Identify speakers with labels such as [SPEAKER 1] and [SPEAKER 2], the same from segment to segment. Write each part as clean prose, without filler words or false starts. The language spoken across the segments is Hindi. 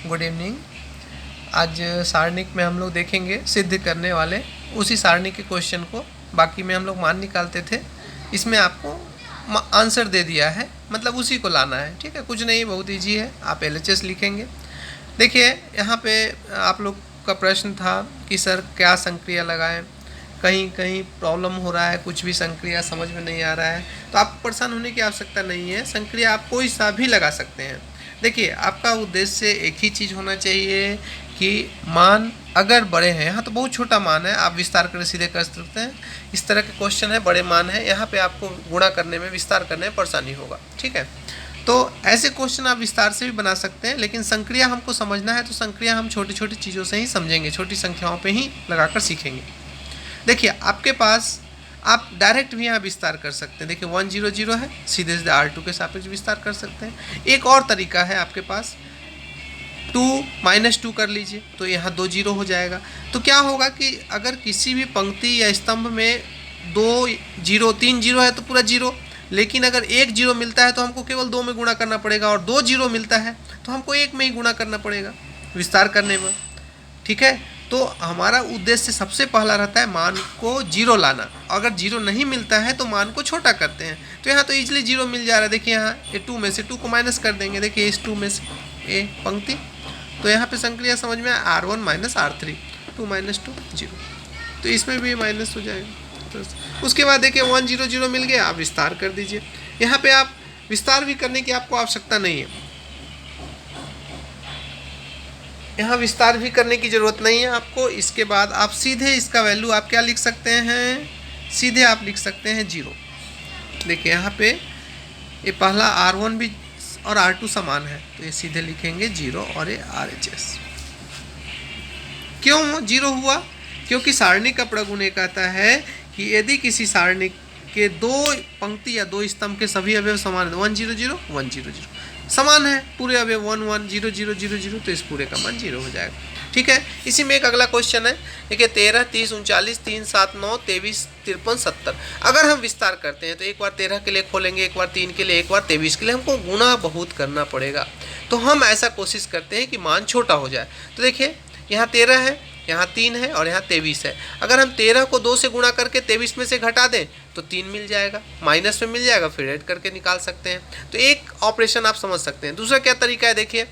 [SPEAKER 1] Good evening. आज सारणिक में हम लोग देखेंगे सिद्ध करने वाले उसी सारणी के क्वेश्चन को। बाकी में हम लोग मान निकालते थे, इसमें आपको आंसर दे दिया है, मतलब उसी को लाना है। ठीक है, कुछ नहीं, बहुत ईजी है। आप LHS लिखेंगे। देखिए यहाँ पे आप लोग का प्रश्न था कि सर क्या संक्रिया लगाएं, कहीं कहीं प्रॉब्लम हो रहा है, कुछ भी संक्रिया समझ में नहीं आ रहा है, तो आप परेशान होने की आवश्यकता नहीं है। संक्रिया आप कोई सा भी लगा सकते हैं। देखिए आपका उद्देश्य एक ही चीज़ होना चाहिए कि मान अगर बड़े हैं, यहाँ तो बहुत छोटा मान है, आप विस्तार कर सीधे कर सकते हैं। इस तरह के क्वेश्चन है, बड़े मान है, यहाँ पे आपको गुणा करने में, विस्तार करने में परेशानी होगा। ठीक है, तो ऐसे क्वेश्चन आप विस्तार से भी बना सकते हैं, लेकिन संक्रिया हमको समझना है तो संक्रिया हम छोटी छोटी चीज़ों से ही समझेंगे, छोटी संख्याओं पे ही लगाकर सीखेंगे। देखिए आपके पास आप डायरेक्ट भी यहाँ विस्तार कर सकते हैं। देखिए 100 है, सीधे सीधे R2 के सापेक्ष विस्तार कर सकते हैं। एक और तरीका है आपके पास, 2 - 2 कर लीजिए, तो यहाँ 2 जीरो हो जाएगा। तो क्या होगा कि अगर किसी भी पंक्ति या स्तंभ में 2 जीरो 3 जीरो है तो पूरा जीरो, लेकिन अगर 1 जीरो मिलता है तो हमको केवल 2 में गुणा करना पड़ेगा, और 2 जीरो मिलता है तो हमको 1 में ही गुणा करना पड़ेगा विस्तार करने में। ठीक है, तो हमारा उद्देश्य सबसे पहला रहता है मान को जीरो लाना। अगर जीरो नहीं मिलता है तो मान को छोटा करते हैं। तो यहाँ तो इजीली जीरो मिल जा रहा है। देखिए यहाँ ये 2 में से 2 को माइनस कर देंगे। देखिए इस 2 में से ए पंक्ति, तो यहाँ पे संक्रिया समझ में R1 - R3, 2 - 2 जीरो, तो इसमें भी माइनस हो जाएगा। तो उसके बाद देखिए 100 मिल गया, आप विस्तार कर दीजिए। यहाँ पे आप विस्तार भी करने की आपको आवश्यकता नहीं है, यहाँ विस्तार भी करने की ज़रूरत नहीं है आपको। इसके बाद आप सीधे इसका वैल्यू आप क्या लिख सकते हैं, सीधे आप लिख सकते हैं 0। देखिए यहाँ पे ये पहला R1 भी और R2 समान है, तो ये सीधे लिखेंगे 0 और ये RHS। क्यों 0 हुआ? क्योंकि सारणी का प्रगुण ये कहता है कि यदि किसी सारणी के 2 पंक्ति या 2 स्तंभ के सभी अवयव समान है, 100 100 समान है, पूरे अवयव 1 1 0 0 0 0, तो इस पूरे का मान 0 हो जाएगा। ठीक है, इसी में एक अगला क्वेश्चन है। देखिए 13 30 39 3 7 9 23 53 70। अगर हम विस्तार करते हैं तो एक बार 13 के लिए खोलेंगे, एक बार 3 के लिए, एक बार 23 के लिए, हमको गुणा बहुत करना पड़ेगा। तो हम ऐसा कोशिश करते हैं कि मान छोटा हो जाए। तो देखिए यहाँ 13 है, यहाँ 3 है और यहाँ 23 है। अगर हम 13 को 2 से गुणा करके 23 में से घटा दें तो 3 मिल जाएगा, माइनस में मिल जाएगा, फिर ऐड करके निकाल सकते हैं। तो एक ऑपरेशन आप समझ सकते हैं। दूसरा क्या तरीका है, देखिए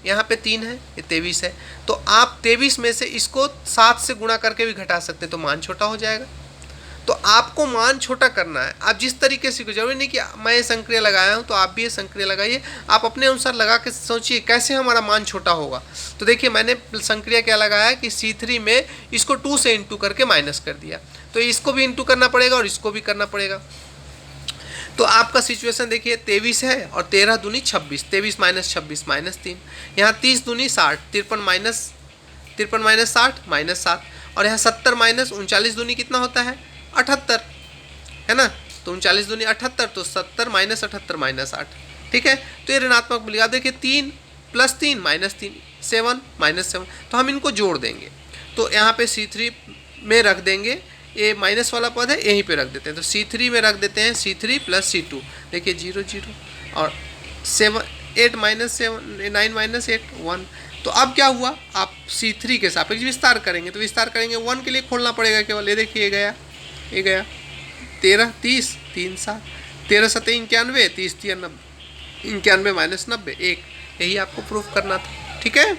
[SPEAKER 1] यहाँ पे 3 है, ये 23 है, तो आप 23 में से इसको 7 से गुणा करके भी घटा सकते हैं, तो मान छोटा हो जाएगा। तो आपको मान छोटा करना है। आप जिस तरीके से, जरूरी नहीं कि मैं ये संक्रिया लगाया हूँ तो आप भी ये संक्रिया लगाइए, आप अपने अनुसार लगा के सोचिए कैसे हमारा मान छोटा होगा। तो देखिए मैंने संक्रिया क्या लगाया कि C3 में इसको 2 से इंटू करके माइनस कर दिया, तो इसको भी इंटू करना पड़ेगा और इसको भी करना पड़ेगा। तो आपका सिचुएशन देखिए 23 है और 13 दूनी 26, 23 - 26 -3, यहाँ 30 दूनी 60, 53 - 60 -7, और यहाँ 70 - 39 दूनी कितना होता है 78, है ना। तो 39 दूनी 78, तो 70 - 78 - 8। ठीक है, तो ये ऋणात्मक मूल्य। आप देखिए 3 + 3 -3, 7 -7, तो हम इनको जोड़ देंगे। तो यहाँ पे C3 में रख देंगे, ये माइनस वाला पद है यहीं पे रख देते हैं, तो C3 में रख देते हैं C3 + C2। देखिए 0 0 और 7 8 - 7 9 - 8 1। तो अब क्या हुआ, आप C3 के सापेक्ष विस्तार करेंगे, तो विस्तार करेंगे 1 के लिए खोलना पड़ेगा केवल। ये देखिए ये गया 13 30 3 7, 13 7 91, 30 3 91 -90 1। यही आपको प्रूफ करना था। ठीक है।